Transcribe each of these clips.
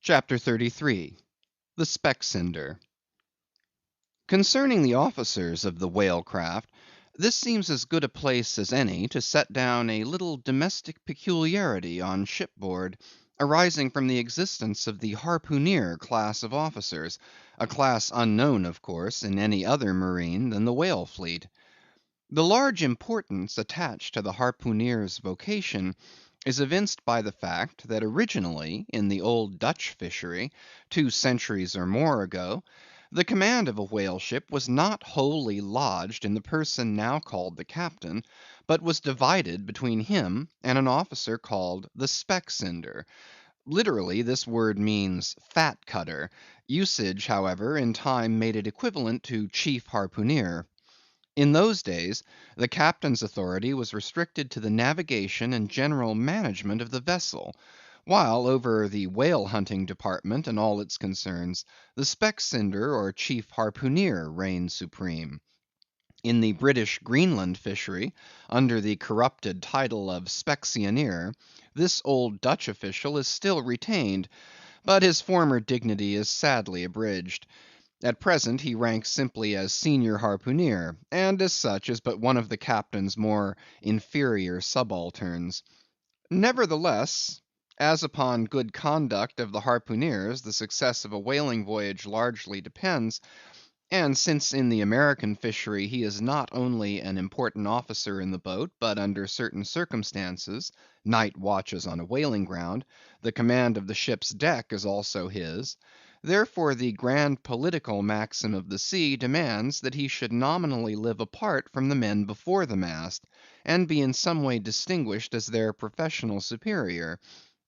CHAPTER 33 The Specksnyder. Concerning the officers of the whale craft, this seems as good a place as any to set down a little domestic peculiarity on shipboard, arising from the existence of the harpooneer class of officers, a class unknown, of course, in any other marine than the whale fleet. The large importance attached to the harpooneer's vocation is evinced by the fact that originally, in the old Dutch fishery, 2 centuries or more ago, the command of a whale ship was not wholly lodged in the person now called the captain, but was divided between him and an officer called the Specksnyder. Literally, this word means fat cutter. Usage, however, in time made it equivalent to chief harpooneer. In those days, the captain's authority was restricted to the navigation and general management of the vessel, while over the whale hunting department and all its concerns, the Specksnyder or chief harpooneer reigned supreme. In the British Greenland fishery, under the corrupted title of Specksioneer, this old Dutch official is still retained, but his former dignity is sadly abridged. At present he ranks simply as senior harpooneer, and as such is but one of the captain's more inferior subalterns. Nevertheless, as upon good conduct of the harpooneers the success of a whaling voyage largely depends, and since in the American fishery he is not only an important officer in the boat, but under certain circumstances, night watches on a whaling ground, the command of the ship's deck is also his. Therefore the grand political maxim of the sea demands that he should nominally live apart from the men before the mast, and be in some way distinguished as their professional superior,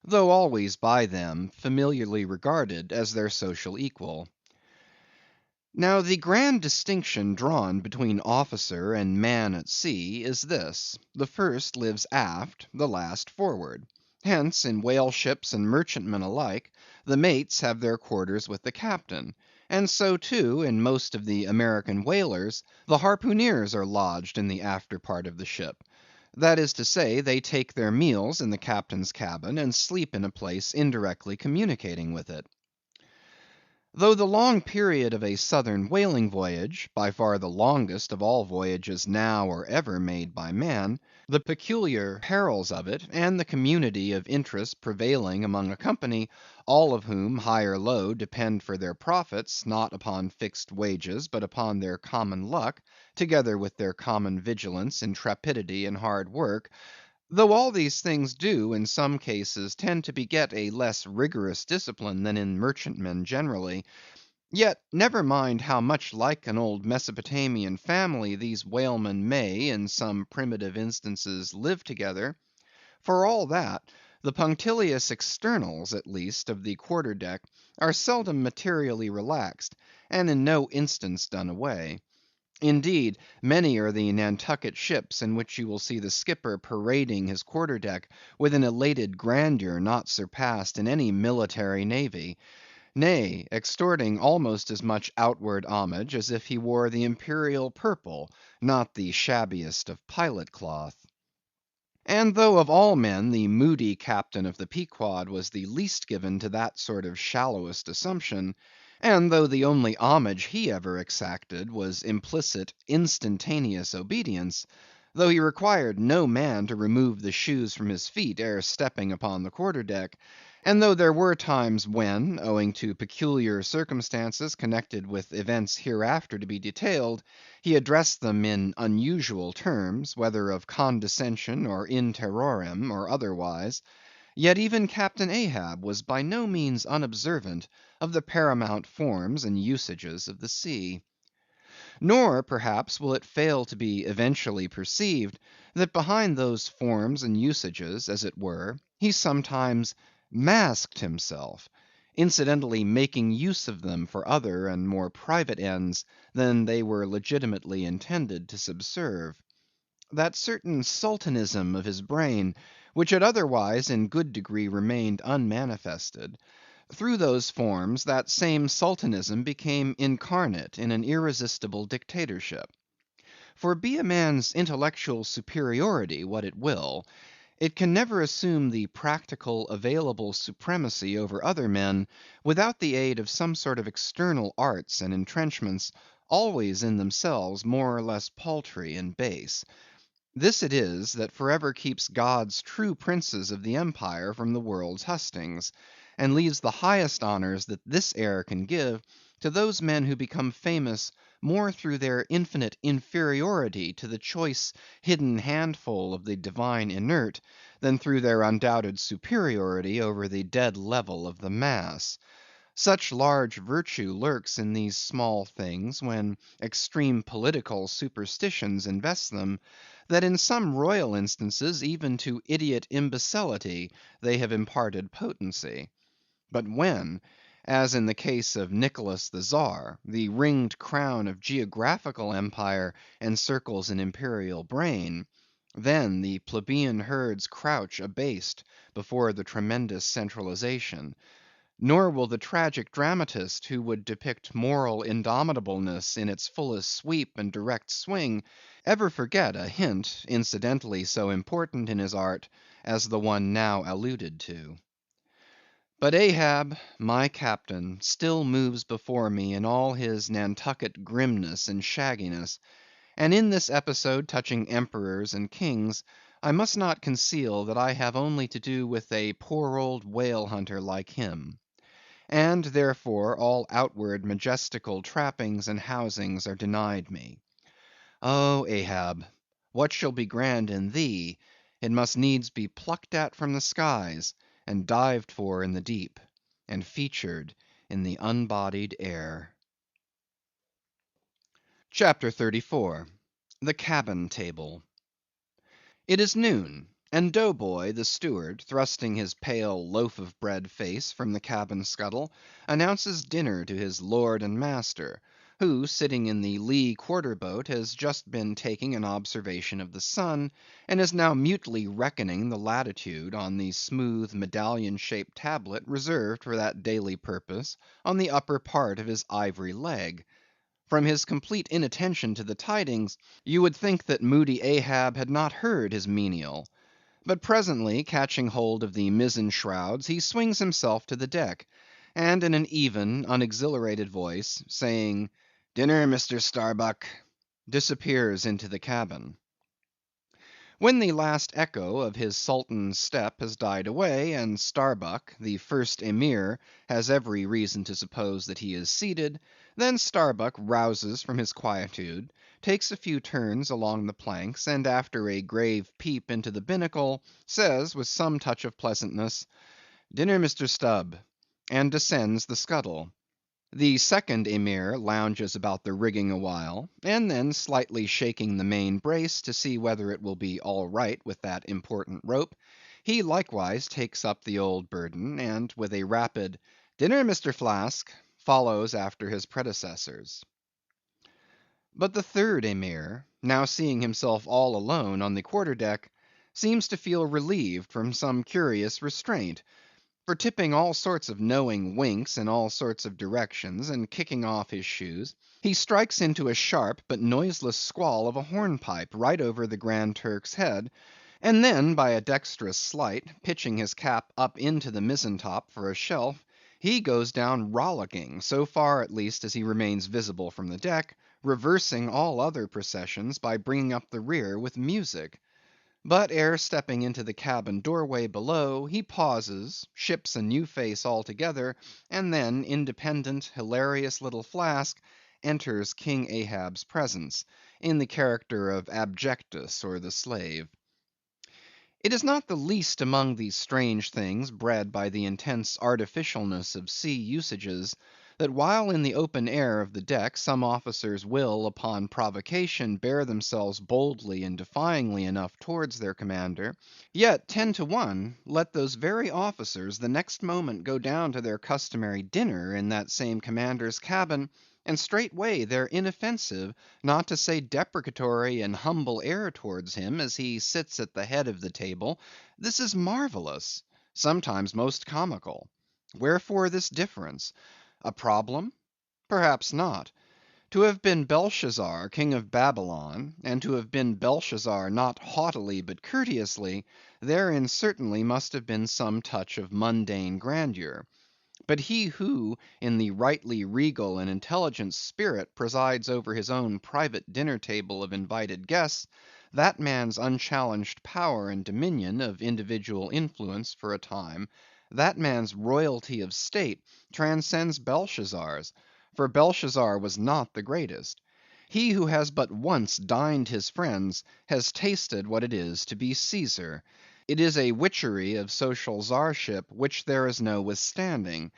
though always by them familiarly regarded as their social equal. Now the grand distinction drawn between officer and man at sea is this: the first lives aft, the last forward. Hence, in whale ships and merchantmen alike, the mates have their quarters with the captain; and so too, in most of the American whalers, the harpooneers are lodged in the after part of the ship. That is to say, they take their meals in the captain's cabin, and sleep in a place indirectly communicating with it. Though the long period of a southern whaling voyage, by far the longest of all voyages now or ever made by man, the peculiar perils of it, and the community of interest prevailing among a company, all of whom, high or low, depend for their profits, not upon fixed wages, but upon their common luck, together with their common vigilance, intrepidity, and hard work; though all these things do, in some cases, tend to beget a less rigorous discipline than in merchantmen generally, yet never mind how much like an old Mesopotamian family these whalemen may, in some primitive instances, live together; for all that, the punctilious externals, at least, of the quarter deck are seldom materially relaxed, and in no instance done away. Indeed, many are the Nantucket ships in which you will see the skipper parading his quarter deck with an elated grandeur not surpassed in any military navy; nay, extorting almost as much outward homage as if he wore the imperial purple, not the shabbiest of pilot cloth. And though of all men the moody captain of the Pequod was the least given to that sort of shallowest assumption, and though the only homage he ever exacted was implicit, instantaneous obedience; though he required no man to remove the shoes from his feet ere stepping upon the quarter deck; and though there were times when, owing to peculiar circumstances connected with events hereafter to be detailed, he addressed them in unusual terms, whether of condescension or in terrorem, or otherwise; yet even Captain Ahab was by no means unobservant of the paramount forms and usages of the sea. Nor, perhaps, will it fail to be eventually perceived, that behind those forms and usages, as it were, he sometimes masked himself, incidentally making use of them for other and more private ends than they were legitimately intended to subserve. That certain sultanism of his brain, which had otherwise in good degree remained unmanifested; through those forms, that same sultanism became incarnate in an irresistible dictatorship. For be a man's intellectual superiority what it will, It can never assume the practical available supremacy over other men without the aid of some sort of external arts and entrenchments, always in themselves more or less paltry and base. This it is that forever keeps God's true princes of the empire from the world's hustings, and leaves the highest honors that this air can give to those men who become famous more through their infinite inferiority to the choice hidden handful of the divine inert, than through their undoubted superiority over the dead level of the mass. Such large virtue lurks in these small things when extreme political superstitions invest them, that in some royal instances even to idiot imbecility they have imparted potency. But when, as in the case of Nicholas the Czar, the ringed crown of geographical empire encircles an imperial brain, then the plebeian herds crouch abased before the tremendous centralization. Nor will the tragic dramatist who would depict moral indomitableness in its fullest sweep and direct swing, ever forget a hint incidentally so important in his art as the one now alluded to. But Ahab, my captain, still moves before me in all his Nantucket grimness and shagginess, and in this episode touching emperors and kings, I must not conceal that I have only to do with a poor old whale hunter like him. And therefore all outward majestical trappings and housings are denied me. Oh, Ahab, what shall be grand in thee, it must needs be plucked at from the skies, and dived for in the deep, and featured in the unbodied air. CHAPTER 34. The Cabin Table. It is noon, and Dough Boy the steward, thrusting his pale loaf of bread face from the cabin scuttle, announces dinner to his lord and master, who, sitting in the lee quarter boat, has just been taking an observation of the sun, and is now mutely reckoning the latitude on the smooth medallion-shaped tablet reserved for that daily purpose on the upper part of his ivory leg. From his complete inattention to the tidings, you would think that moody Ahab had not heard his menial. But presently catching hold of the mizzen shrouds, he swings himself to the deck, and in an even, unexhilarated voice, saying, "Dinner, Mr. Starbuck," disappears into the cabin. When the last echo of his sultan's step has died away, and Starbuck, the first Emir, has every reason to suppose that he is seated, then Starbuck rouses from his quietude, takes a few turns along the planks, and after a grave peep into the binnacle, says with some touch of pleasantness, "Dinner, Mr. Stubb," and descends the scuttle. The second Emir lounges about the rigging awhile, and then slightly shaking the main brace to see whether it will be all right with that important rope, he likewise takes up the old burden, and with a rapid "Dinner, Mr. Flask," follows after his predecessors. But the third Emir, now seeing himself all alone on the quarter deck, seems to feel relieved from some curious restraint. For tipping all sorts of knowing winks in all sorts of directions, and kicking off his shoes, he strikes into a sharp but noiseless squall of a hornpipe right over the Grand Turk's head, and then by a dexterous sleight, pitching his cap up into the mizzen top for a shelf, he goes down rollicking, so far at least as he remains visible from the deck, reversing all other processions by bringing up the rear with music. But ere stepping into the cabin doorway below, he pauses, ships a new face altogether, and then, independent, hilarious little Flask enters King Ahab's presence, in the character of Abjectus or the slave. It is not the least among these strange things bred by the intense artificialness of sea usages, that while in the open air of the deck some officers will, upon provocation, bear themselves boldly and defyingly enough towards their commander, yet 10 to 1 let those very officers the next moment go down to their customary dinner in that same commander's cabin, and straightway their inoffensive, not to say deprecatory and humble air towards him as he sits at the head of the table, this is marvellous, sometimes most comical. Wherefore this difference? A problem? Perhaps not. To have been Belshazzar, king of Babylon, and to have been Belshazzar not haughtily but courteously, therein certainly must have been some touch of mundane grandeur. But he who, in the rightly regal and intelligent spirit, presides over his own private dinner table of invited guests, that man's unchallenged power and dominion of individual influence for a time, that man's royalty of state, transcends Belshazzar's; for Belshazzar was not the greatest. He who has but once dined his friends has tasted what it is to be Caesar. It is a witchery of social czarship which there is no withstanding.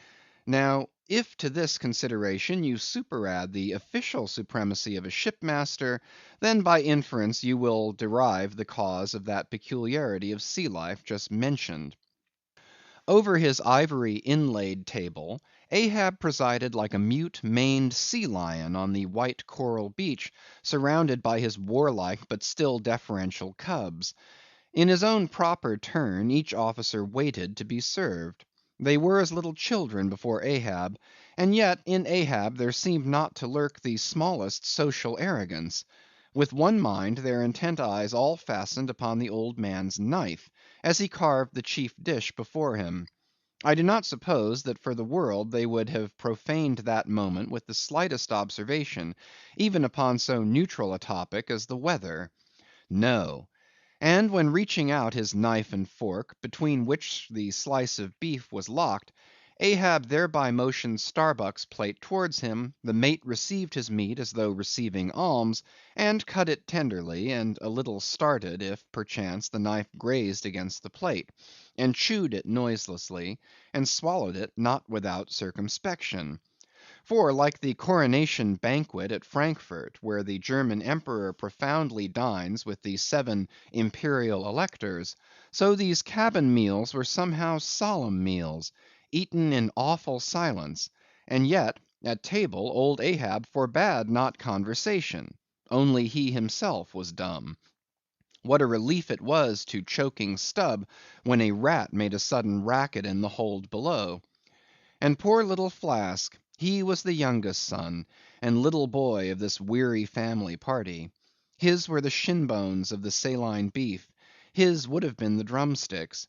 Now, if to this consideration you superadd the official supremacy of a shipmaster, then by inference you will derive the cause of that peculiarity of sea life just mentioned. Over his ivory inlaid table, Ahab presided like a mute maned sea lion on the white coral beach, surrounded by his warlike but still deferential cubs. In his own proper turn, each officer waited to be served. They were as little children before Ahab, and yet in Ahab there seemed not to lurk the smallest social arrogance. With one mind, their intent eyes all fastened upon the old man's knife, as he carved the chief dish before him. I do not suppose that for the world they would have profaned that moment with the slightest observation, even upon so neutral a topic as the weather. No. And when reaching out his knife and fork, between which the slice of beef was locked, Ahab thereby motioned Starbuck's plate towards him, the mate received his meat as though receiving alms, and cut it tenderly, and a little started if, perchance, the knife grazed against the plate, and chewed it noiselessly, and swallowed it not without circumspection. For like the coronation banquet at Frankfort, where the German Emperor profoundly dines with the 7 imperial electors, so these cabin meals were somehow solemn meals, eaten in awful silence; and yet, at table old Ahab forbade not conversation; only he himself was dumb. What a relief it was to choking Stubb, when a rat made a sudden racket in the hold below. And poor little Flask, he was the youngest son, and little boy of this weary family party. His were the shin bones of the saline beef; his would have been the drumsticks.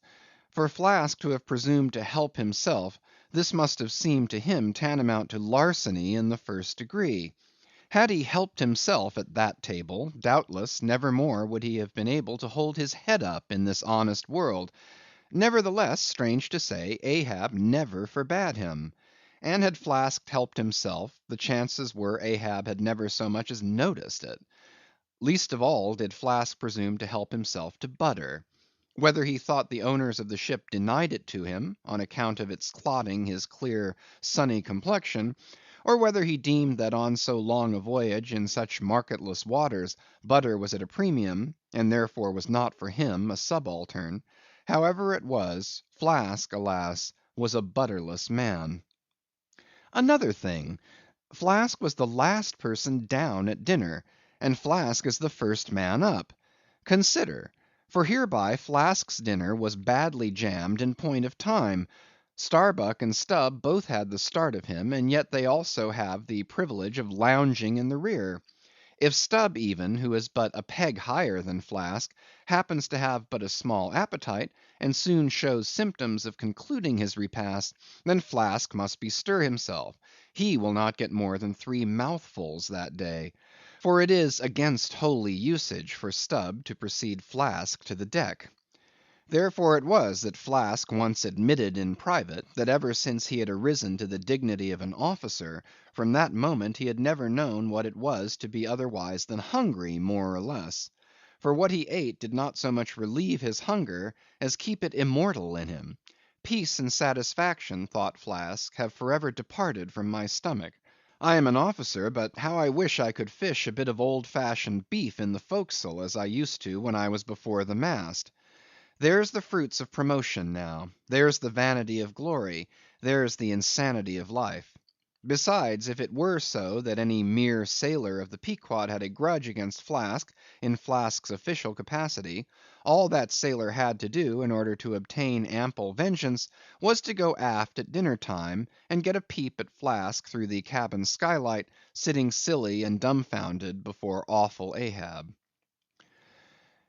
For Flask to have presumed to help himself, this must have seemed to him tantamount to larceny in the first degree. Had he helped himself at that table, doubtless never more would he have been able to hold his head up in this honest world. Nevertheless, strange to say, Ahab never forbade him. And had Flask helped himself, the chances were Ahab had never so much as noticed it. Least of all did Flask presume to help himself to butter. Whether he thought the owners of the ship denied it to him, on account of its clotting his clear, sunny complexion, or whether he deemed that on so long a voyage in such marketless waters, butter was at a premium, and therefore was not for him a subaltern; however it was, Flask, alas, was a butterless man. Another thing. Flask was the last person down at dinner, and Flask is the first man up. Consider; for hereby Flask's dinner was badly jammed in point of time. Starbuck and Stubb both had the start of him, and yet they also have the privilege of lounging in the rear. If Stubb even, who is but a peg higher than Flask, happens to have but a small appetite, and soon shows symptoms of concluding his repast, then Flask must bestir himself; he will not get more than 3 mouthfuls that day. For it is against holy usage for Stubb to precede Flask to the deck. Therefore it was that Flask once admitted in private, that ever since he had arisen to the dignity of an officer, from that moment he had never known what it was to be otherwise than hungry, more or less. For what he ate did not so much relieve his hunger, as keep it immortal in him. Peace and satisfaction, thought Flask, have forever departed from my stomach. I am an officer, but how I wish I could fish a bit of old fashioned beef in the forecastle, as I used to when I was before the mast. There's the fruits of promotion now; there's the vanity of glory; there's the insanity of life. Besides, if it were so that any mere sailor of the Pequod had a grudge against Flask, in Flask's official capacity, all that sailor had to do, in order to obtain ample vengeance, was to go aft at dinner time, and get a peep at Flask through the cabin skylight, sitting silly and dumbfounded before awful Ahab.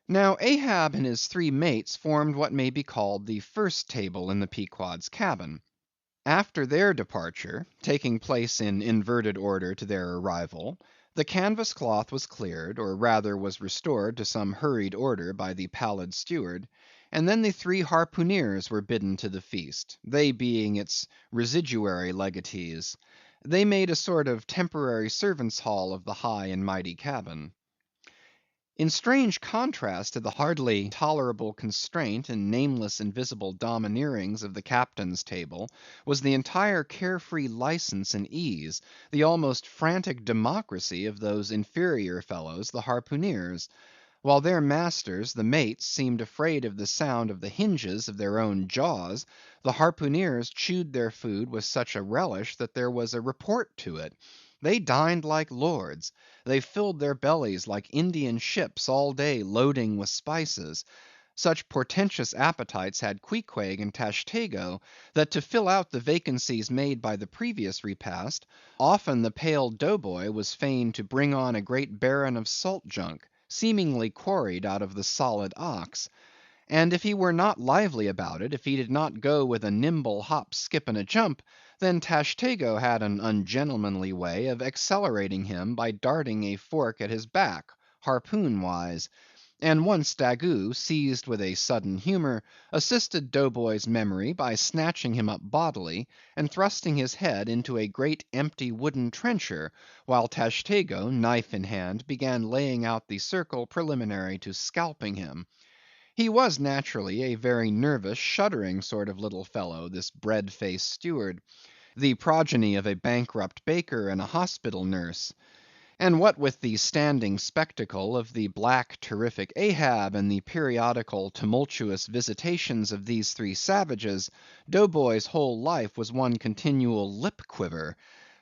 Now Ahab and his three mates formed what may be called the first table in the Pequod's cabin. After their departure, taking place in inverted order to their arrival, the canvas cloth was cleared, or rather was restored to some hurried order by the pallid steward, and then the three harpooneers were bidden to the feast, they being its residuary legatees. They made a sort of temporary servants' hall of the high and mighty cabin. In strange contrast to the hardly tolerable constraint and nameless invisible domineerings of the captain's table, was the entire carefree license and ease, the almost frantic democracy of those inferior fellows, the harpooneers. While their masters, the mates, seemed afraid of the sound of the hinges of their own jaws, the harpooneers chewed their food with such a relish that there was a report to it. They dined like lords; they filled their bellies like Indian ships all day loading with spices. Such portentous appetites had Queequeg and Tashtego, that to fill out the vacancies made by the previous repast, often the pale Dough Boy was fain to bring on a great baron of salt junk, seemingly quarried out of the solid ox. And if he were not lively about it, if he did not go with a nimble hop, skip, and a jump, then Tashtego had an ungentlemanly way of accelerating him by darting a fork at his back, harpoon wise. And once Daggoo, seized with a sudden humor, assisted Dough Boy's memory by snatching him up bodily, and thrusting his head into a great empty wooden trencher, while Tashtego, knife in hand, began laying out the circle preliminary to scalping him. He was naturally a very nervous, shuddering sort of little fellow, this bread-faced steward, the progeny of a bankrupt baker and a hospital nurse. And what with the standing spectacle of the black terrific Ahab, and the periodical tumultuous visitations of these three savages, Dough Boy's whole life was one continual lip quiver.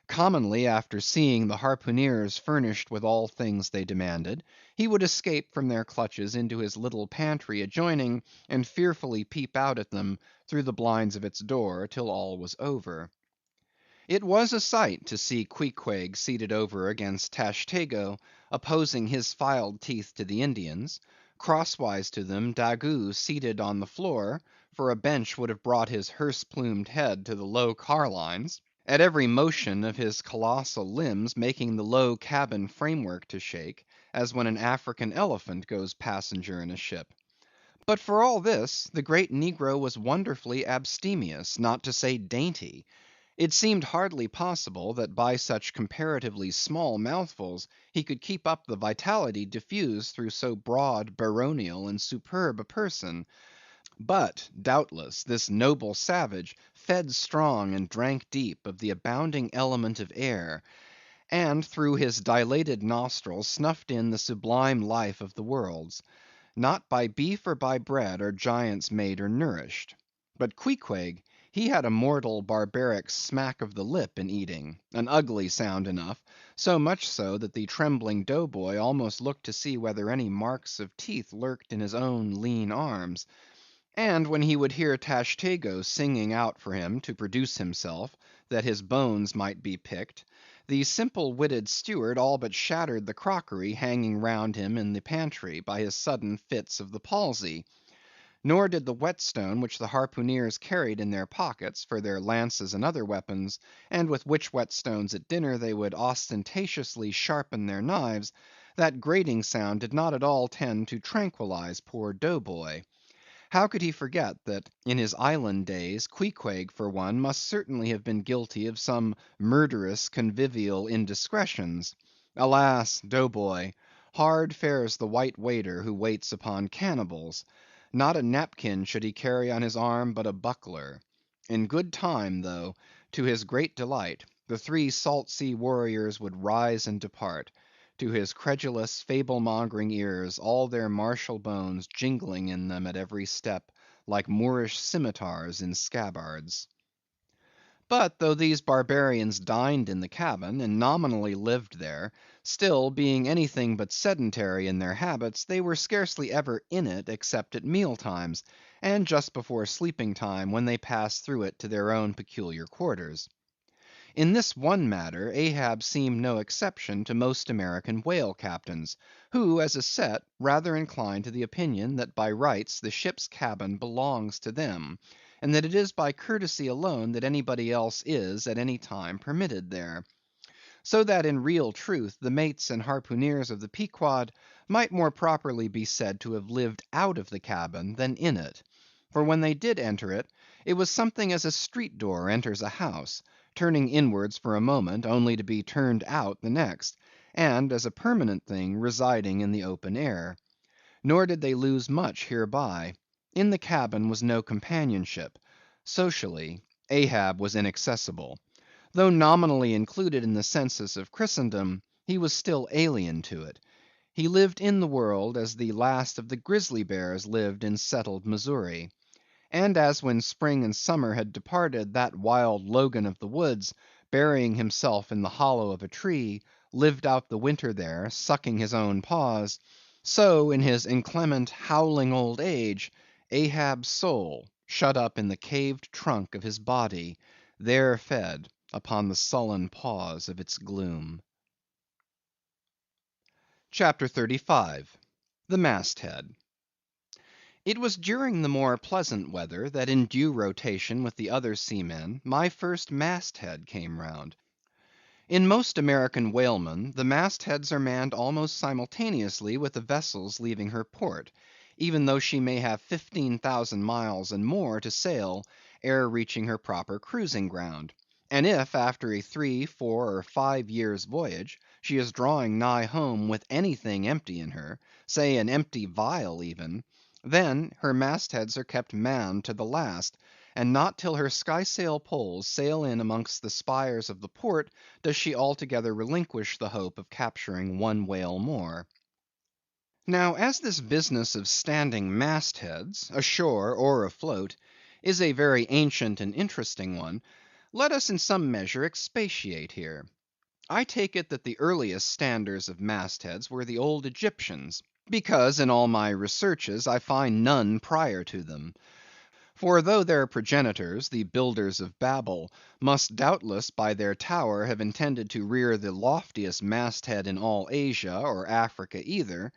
Commonly after seeing the harpooneers furnished with all things they demanded, he would escape from their clutches into his little pantry adjoining, and fearfully peep out at them through the blinds of its door till all was over. It was a sight to see Queequeg seated over against Tashtego, opposing his filed teeth to the Indians; crosswise to them, Daggoo seated on the floor, for a bench would have brought his hearse plumed head to the low carlines, at every motion of his colossal limbs making the low cabin framework to shake, as when an African elephant goes passenger in a ship. But for all this, the great negro was wonderfully abstemious, not to say dainty. It seemed hardly possible that by such comparatively small mouthfuls he could keep up the vitality diffused through so broad, baronial, and superb a person. But, doubtless, this noble savage fed strong and drank deep of the abounding element of air, and through his dilated nostrils snuffed in the sublime life of the worlds. Not by beef or by bread are giants made or nourished. But Queequeg, he had a mortal barbaric smack of the lip in eating, an ugly sound enough, so much so that the trembling Dough Boy almost looked to see whether any marks of teeth lurked in his own lean arms. And when he would hear Tashtego singing out for him to produce himself, that his bones might be picked, the simple-witted steward all but shattered the crockery hanging round him in the pantry, by his sudden fits of the palsy. Nor did the whetstone which the harpooneers carried in their pockets, for their lances and other weapons, and with which whetstones at dinner they would ostentatiously sharpen their knives, that grating sound did not at all tend to tranquilize poor Dough Boy. How could he forget that in his island days, Queequeg for one must certainly have been guilty of some murderous convivial indiscretions? Alas, Dough Boy! Hard fares the white waiter who waits upon cannibals. Not a napkin should he carry on his arm, but a buckler. In good time, though, to his great delight, the three salt sea warriors would rise and depart; to his credulous, fable‐mongering ears, all their martial bones jingling in them at every step, like Moorish scimitars in scabbards. But though these barbarians dined in the cabin, and nominally lived there, still, being anything but sedentary in their habits, they were scarcely ever in it except at meal times, and just before sleeping time, when they passed through it to their own peculiar quarters. In this one matter Ahab seemed no exception to most American whale captains, who, as a set, rather incline to the opinion that by rights the ship's cabin belongs to them, and that it is by courtesy alone that anybody else is at any time permitted there. So that in real truth the mates and harpooneers of the Pequod might more properly be said to have lived out of the cabin than in it. For when they did enter it, it was something as a street door enters a house, turning inwards for a moment, only to be turned out the next, and as a permanent thing residing in the open air. Nor did they lose much hereby. In the cabin was no companionship. Socially, Ahab was inaccessible. Though nominally included in the census of Christendom, he was still alien to it. He lived in the world as the last of the grizzly bears lived in settled Missouri. And as when spring and summer had departed, that wild Logan of the woods, burying himself in the hollow of a tree, lived out the winter there, sucking his own paws; so in his inclement, howling old age, Ahab's soul, shut up in the caved trunk of his body, there fed upon the sullen paws of its gloom. CHAPTER 35. The Masthead. It was during the more pleasant weather that in due rotation with the other seamen, my first masthead came round. In most American whalemen, the mastheads are manned almost simultaneously with the vessel's leaving her port, even though she may have 15,000 miles and more to sail ere reaching her proper cruising ground; and if after a 3, 4, or 5 years' voyage, she is drawing nigh home with anything empty in her, say an empty vial even, then her mastheads are kept manned to the last, and not till her skysail poles sail in amongst the spires of the port does she altogether relinquish the hope of capturing one whale more. Now as this business of standing mastheads, ashore or afloat, is a very ancient and interesting one, let us in some measure expatiate here. I take it that the earliest standers of mastheads were the old Egyptians, because in all my researches I find none prior to them. For though their progenitors, the builders of Babel, must doubtless by their tower have intended to rear the loftiest masthead in all Asia or Africa either,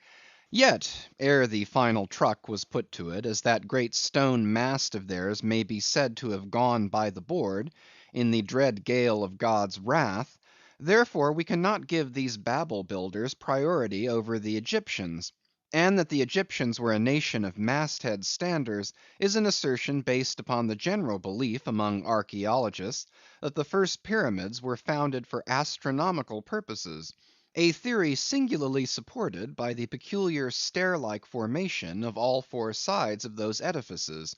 yet, ere the final truck was put to it, as that great stone mast of theirs may be said to have gone by the board, in the dread gale of God's wrath, therefore we cannot give these Babel builders priority over the Egyptians. And that the Egyptians were a nation of masthead standers is an assertion based upon the general belief among archaeologists that the first pyramids were founded for astronomical purposes; a theory singularly supported by the peculiar stair-like formation of all four sides of those edifices,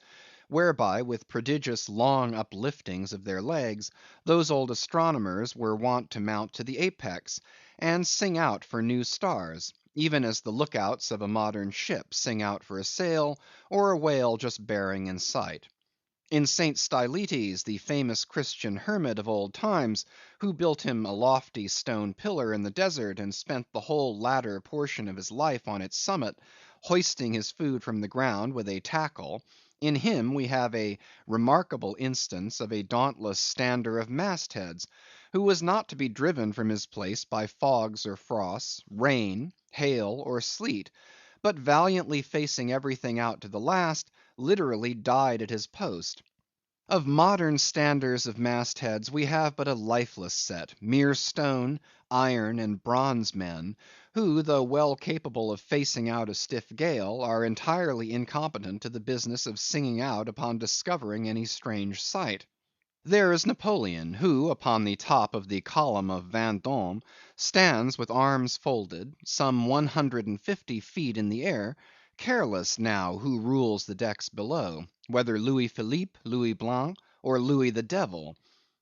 whereby with prodigious long upliftings of their legs, those old astronomers were wont to mount to the apex, and sing out for new stars, even as the lookouts of a modern ship sing out for a sail, or a whale just bearing in sight. In St. Stylites, the famous Christian hermit of old times, who built him a lofty stone pillar in the desert, and spent the whole latter portion of his life on its summit, hoisting his food from the ground with a tackle; in him we have a remarkable instance of a dauntless stander of mastheads, who was not to be driven from his place by fogs or frosts, rain, hail, or sleet, but valiantly facing everything out to the last, literally died at his post. Of modern standers of mastheads we have but a lifeless set, mere stone, iron, and bronze men, who, though well capable of facing out a stiff gale, are entirely incompetent to the business of singing out upon discovering any strange sight. There is Napoleon, who upon the top of the column of Vendome stands with arms folded, some 150 feet in the air, careless now who rules the decks below, whether Louis Philippe, Louis Blanc, or Louis the Devil.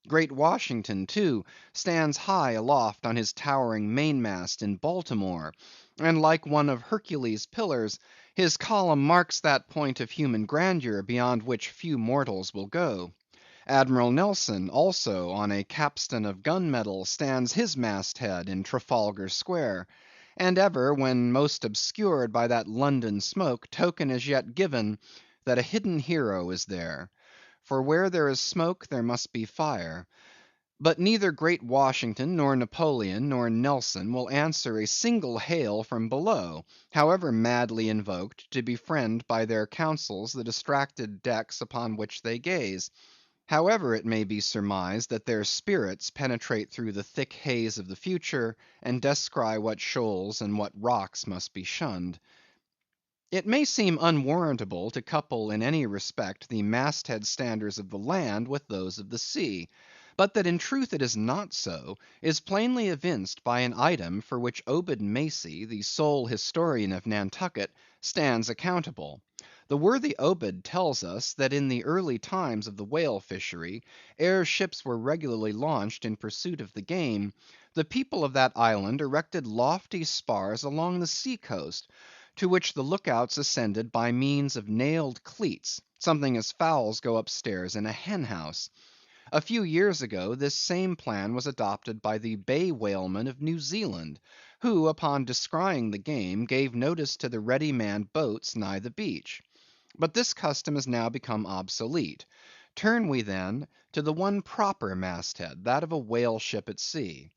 Great Washington, too, stands high aloft on his towering mainmast in Baltimore, and like one of Hercules' pillars, his column marks that point of human grandeur beyond which few mortals will go. Admiral Nelson, also, on a capstan of gun metal, stands his masthead in Trafalgar Square; and ever, when most obscured by that London smoke, token is yet given that a hidden hero is there; for where there is smoke there must be fire. But neither great Washington, nor Napoleon, nor Nelson will answer a single hail from below, however madly invoked to befriend by their counsels the distracted decks upon which they gaze; however it may be surmised that their spirits penetrate through the thick haze of the future, and descry what shoals and what rocks must be shunned. It may seem unwarrantable to couple in any respect the mast head standards of the land with those of the sea; but that in truth it is not so, is plainly evinced by an item for which Obed Macy, the sole historian of Nantucket, stands accountable. The worthy Obed tells us that in the early times of the whale fishery, ere ships were regularly launched in pursuit of the game, the people of that island erected lofty spars along the sea coast, to which the look outs ascended by means of nailed cleats, something as fowls go upstairs in a hen house. A few years ago this same plan was adopted by the bay whalemen of New Zealand, who upon descrying the game gave notice to the ready manned boats nigh the beach. But this custom is now become obsolete. Turn we then to the one proper mast head, that of a whale ship at sea.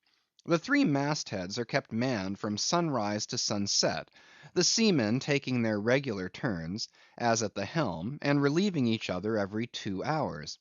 The three mast heads are kept manned from sunrise to sunset, the seamen taking their regular turns, as at the helm, and relieving each other every 2 hours.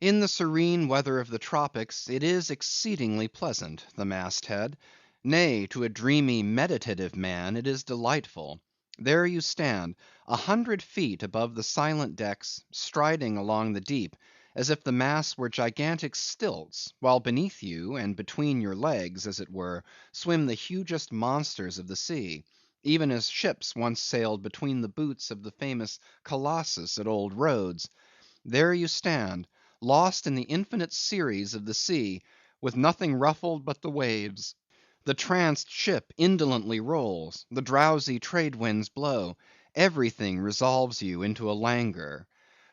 In the serene weather of the tropics it is exceedingly pleasant, the mast head; nay, to a dreamy, meditative man it is delightful. There you stand, 100 feet above the silent decks, striding along the deep, as if the masts were gigantic stilts, while beneath you, and between your legs, as it were, swim the hugest monsters of the sea, even as ships once sailed between the boots of the famous Colossus at Old Rhodes. There you stand, lost in the infinite series of the sea, with nothing ruffled but the waves. The tranced ship indolently rolls, the drowsy trade winds blow, everything resolves you into a languor.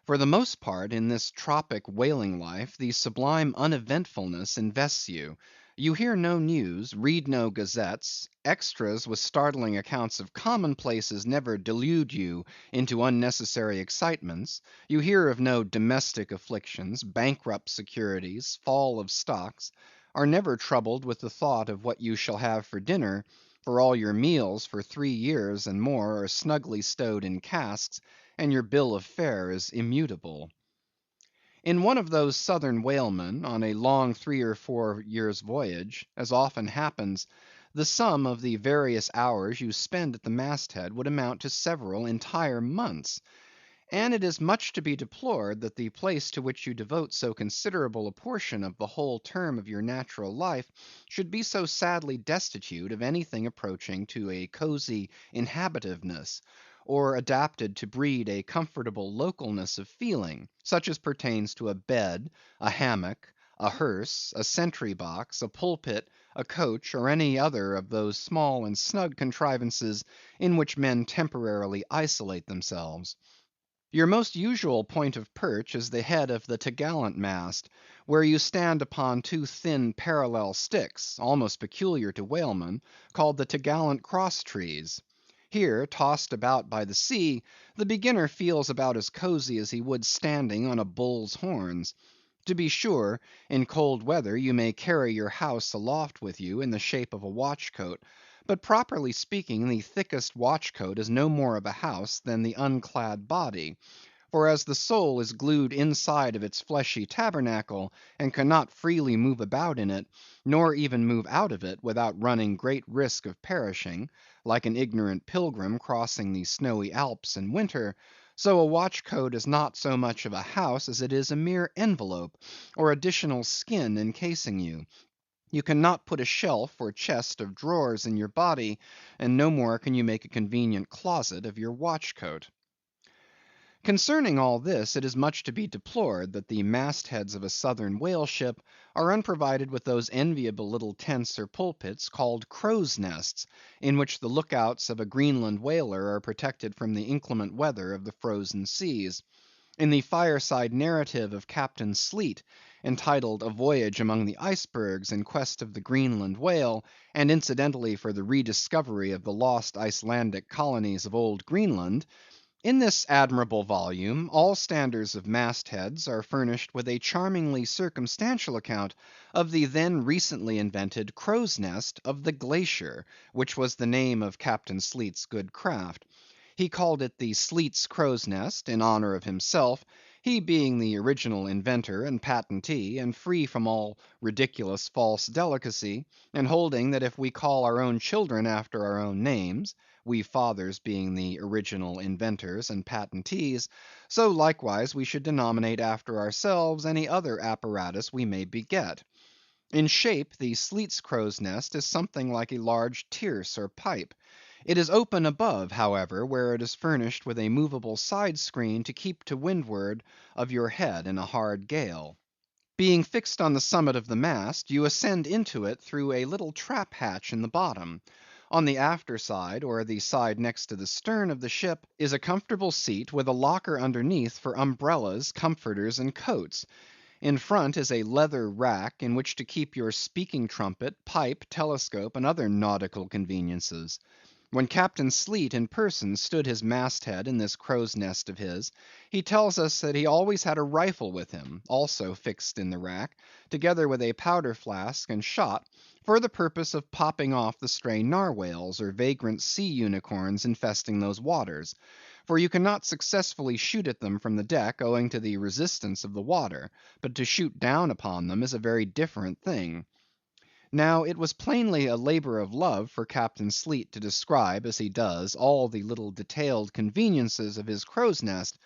For the most part in this tropic whaling life the sublime uneventfulness invests you. You hear no news, read no gazettes, extras with startling accounts of commonplaces never delude you into unnecessary excitements; you hear of no domestic afflictions, bankrupt securities, fall of stocks; are never troubled with the thought of what you shall have for dinner, for all your meals for 3 years and more are snugly stowed in casks, and your bill of fare is immutable. In one of those southern whalemen, on a long 3 or 4 years' voyage, as often happens, the sum of the various hours you spend at the mast head would amount to several entire months; and it is much to be deplored that the place to which you devote so considerable a portion of the whole term of your natural life should be so sadly destitute of anything approaching to a cosy inhabitiveness, or adapted to breed a comfortable localness of feeling, such as pertains to a bed, a hammock, a hearse, a sentry box, a pulpit, a coach, or any other of those small and snug contrivances in which men temporarily isolate themselves. Your most usual point of perch is the head of the t'gallant mast, where you stand upon two thin parallel sticks, almost peculiar to whalemen, called the t'gallant cross trees. Here, tossed about by the sea, the beginner feels about as cosy as he would standing on a bull's horns. To be sure, in cold weather you may carry your house aloft with you in the shape of a watch coat; but properly speaking, the thickest watch coat is no more of a house than the unclad body; for as the soul is glued inside of its fleshy tabernacle, and cannot freely move about in it, nor even move out of it, without running great risk of perishing, like an ignorant pilgrim crossing the snowy Alps in winter; so a watch coat is not so much of a house as it is a mere envelope, or additional skin encasing you. You cannot put a shelf or chest of drawers in your body, and no more can you make a convenient closet of your watch coat. Concerning all this, it is much to be deplored that the mast heads of a southern whale ship are unprovided with those enviable little tents or pulpits called crow's nests, in which the look outs of a Greenland whaler are protected from the inclement weather of the frozen seas. In the fireside narrative of Captain Sleet, entitled A Voyage among the Icebergs in quest of the Greenland whale, and incidentally for the rediscovery of the lost Icelandic colonies of old Greenland, In this admirable volume, all standers of mastheads are furnished with a charmingly circumstantial account of the then recently invented crow's nest of the Glacier, which was the name of Captain Sleet's good craft. He called it the Sleet's crow's nest in honor of himself, he being the original inventor and patentee, and free from all ridiculous false delicacy, and holding that if we call our own children after our own names, we fathers being the original inventors and patentees, so likewise we should denominate after ourselves any other apparatus we may beget. In shape, the Sleet's crow's nest is something like a large tierce or pipe. It is open above, however, where it is furnished with a movable side screen to keep to windward of your head in a hard gale. Being fixed on the summit of the mast, you ascend into it through a little trap hatch in the bottom. On the after side, or the side next to the stern of the ship, is a comfortable seat with a locker underneath for umbrellas, comforters, and coats. In front is a leather rack in which to keep your speaking trumpet, pipe, telescope, and other nautical conveniences. When Captain Sleet in person stood his masthead in this crow's nest of his, he tells us that he always had a rifle with him, also fixed in the rack, together with a powder flask and shot, for the purpose of popping off the stray narwhales or vagrant sea unicorns infesting those waters; for you cannot successfully shoot at them from the deck owing to the resistance of the water, but to shoot down upon them is a very different thing. Now it was plainly a labor of love for Captain Sleet to describe, as he does, all the little detailed conveniences of his crow's nest;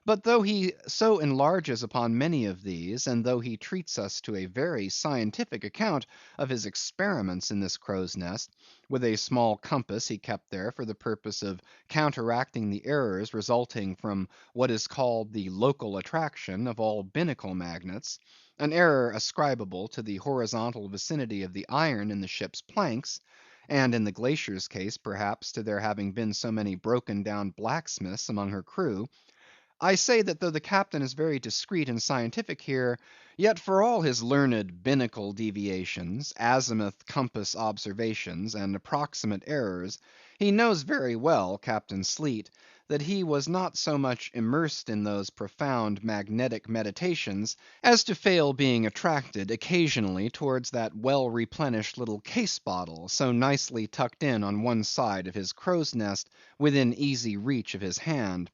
but though he so enlarges upon many of these, and though he treats us to a very scientific account of his experiments in this crow's nest, with a small compass he kept there for the purpose of counteracting the errors resulting from what is called the local attraction of all binnacle magnets, an error ascribable to the horizontal vicinity of the iron in the ship's planks, and in the Glacier's case, perhaps, to there having been so many broken down blacksmiths among her crew, I say that though the captain is very discreet and scientific here, yet for all his learned binnacle deviations, azimuth compass observations, and approximate errors, he knows very well, Captain Sleet, that he was not so much immersed in those profound magnetic meditations as to fail being attracted occasionally towards that well replenished little case bottle, so nicely tucked in on one side of his crow's nest, within easy reach of his hand.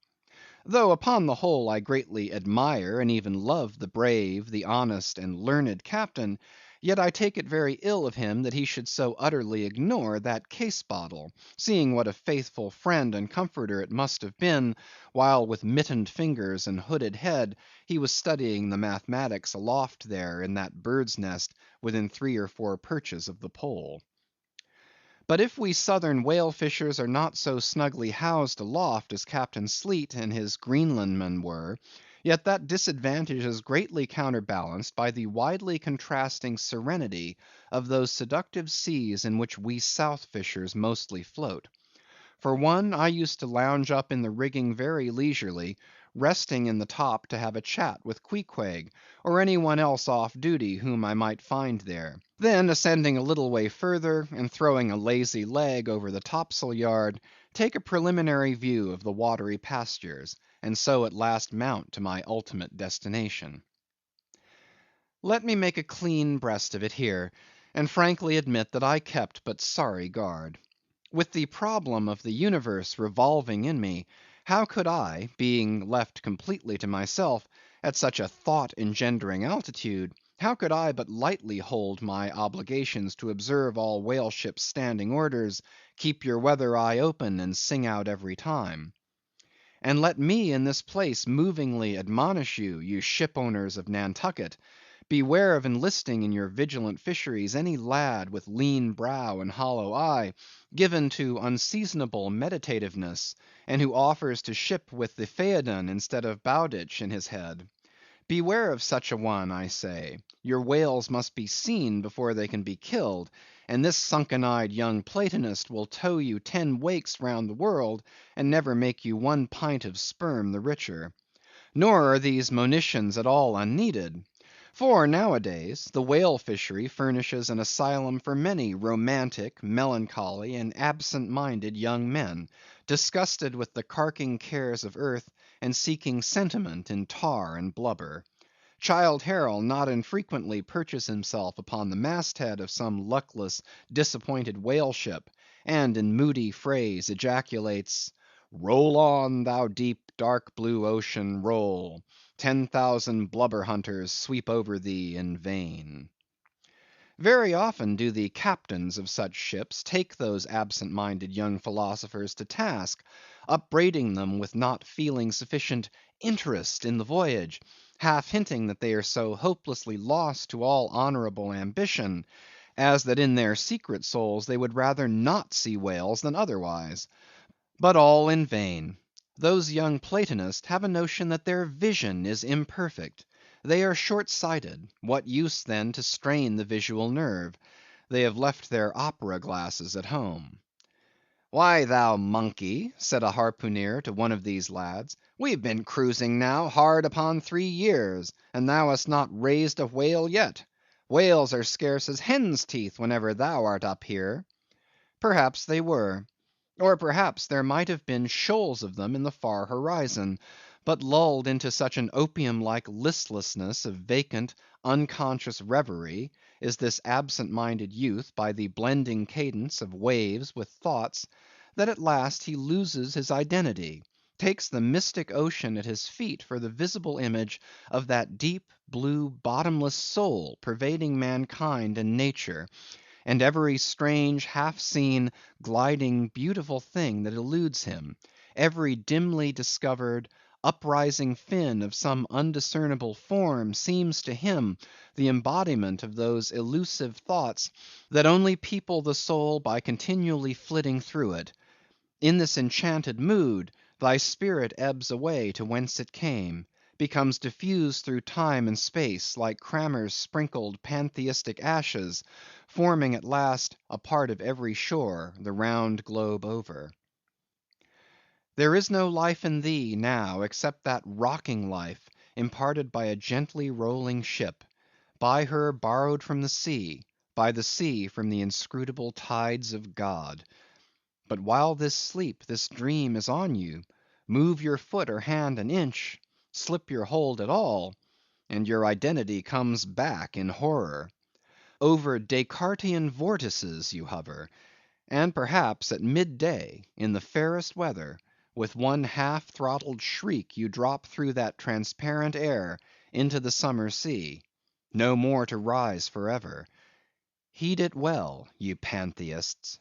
Though upon the whole I greatly admire and even love the brave, the honest, and learned captain, yet I take it very ill of him that he should so utterly ignore that case bottle, seeing what a faithful friend and comforter it must have been, while with mittened fingers and hooded head he was studying the mathematics aloft there in that bird's nest within 3 or 4 perches of the pole. But if we southern whale fishers are not so snugly housed aloft as Captain Sleet and his Greenlandmen were, yet that disadvantage is greatly counterbalanced by the widely contrasting serenity of those seductive seas in which we south fishers mostly float. For one, I used to lounge up in the rigging very leisurely, resting in the top to have a chat with Queequeg, or any one else off duty whom I might find there; then ascending a little way further, and throwing a lazy leg over the topsail yard, take a preliminary view of the watery pastures, and so at last mount to my ultimate destination. Let me make a clean breast of it here, and frankly admit that I kept but sorry guard. With the problem of the universe revolving in me, how could I, being left completely to myself, at such a thought engendering altitude, how could I but lightly hold my obligations to observe all whale ships' standing orders, keep your weather eye open, and sing out every time? And let me in this place movingly admonish you, you ship owners of Nantucket, beware of enlisting in your vigilant fisheries any lad with lean brow and hollow eye, given to unseasonable meditativeness, and who offers to ship with the Phaedon instead of Bowditch in his head. Beware of such a one, I say; your whales must be seen before they can be killed, and this sunken‐eyed young Platonist will tow you 10 wakes round the world, and never make you 1 pint of sperm the richer. Nor are these monitions at all unneeded. For nowadays the whale fishery furnishes an asylum for many romantic, melancholy, and absent‐minded young men, disgusted with the carking cares of earth, and seeking sentiment in tar and blubber. Childe Harold not infrequently perches himself upon the masthead of some luckless, disappointed whale ship, and in moody phrase ejaculates, "Roll on, thou deep, dark blue ocean, roll! 10,000 blubber hunters sweep over thee in vain." Very often do the captains of such ships take those absent‐minded young philosophers to task, upbraiding them with not feeling sufficient interest in the voyage, half hinting that they are so hopelessly lost to all honorable ambition, as that in their secret souls they would rather not see whales than otherwise. But all in vain. Those young Platonists have a notion that their vision is imperfect. They are short‐sighted; what use then to strain the visual nerve? They have left their opera glasses at home. "Why, thou monkey," said a harpooneer to one of these lads, "we've been cruising now hard upon 3 years, and thou hast not raised a whale yet. Whales are scarce as hen's teeth whenever thou art up here." Perhaps they were. Or perhaps there might have been shoals of them in the far horizon; but lulled into such an opium‐like listlessness of vacant, unconscious reverie, is this absent‐minded youth by the blending cadence of waves with thoughts, that at last he loses his identity, takes the mystic ocean at his feet for the visible image of that deep, blue, bottomless soul pervading mankind and nature, and every strange, half‐seen, gliding, beautiful thing that eludes him, every dimly discovered, uprising fin of some undiscernible form, seems to him the embodiment of those elusive thoughts that only people the soul by continually flitting through it. In this enchanted mood, thy spirit ebbs away to whence it came, becomes diffused through time and space, like Cramer's sprinkled pantheistic ashes, forming at last a part of every shore the round globe over. There is no life in thee now except that rocking life imparted by a gently rolling ship, by her borrowed from the sea, by the sea from the inscrutable tides of God. But while this sleep, this dream is on you, move your foot or hand an inch, slip your hold at all, and your identity comes back in horror. Over Descartian vortices you hover, and perhaps at mid‐day, in the fairest weather, with one half‐throttled shriek you drop through that transparent air into the summer sea, no more to rise for ever. Heed it well, ye pantheists.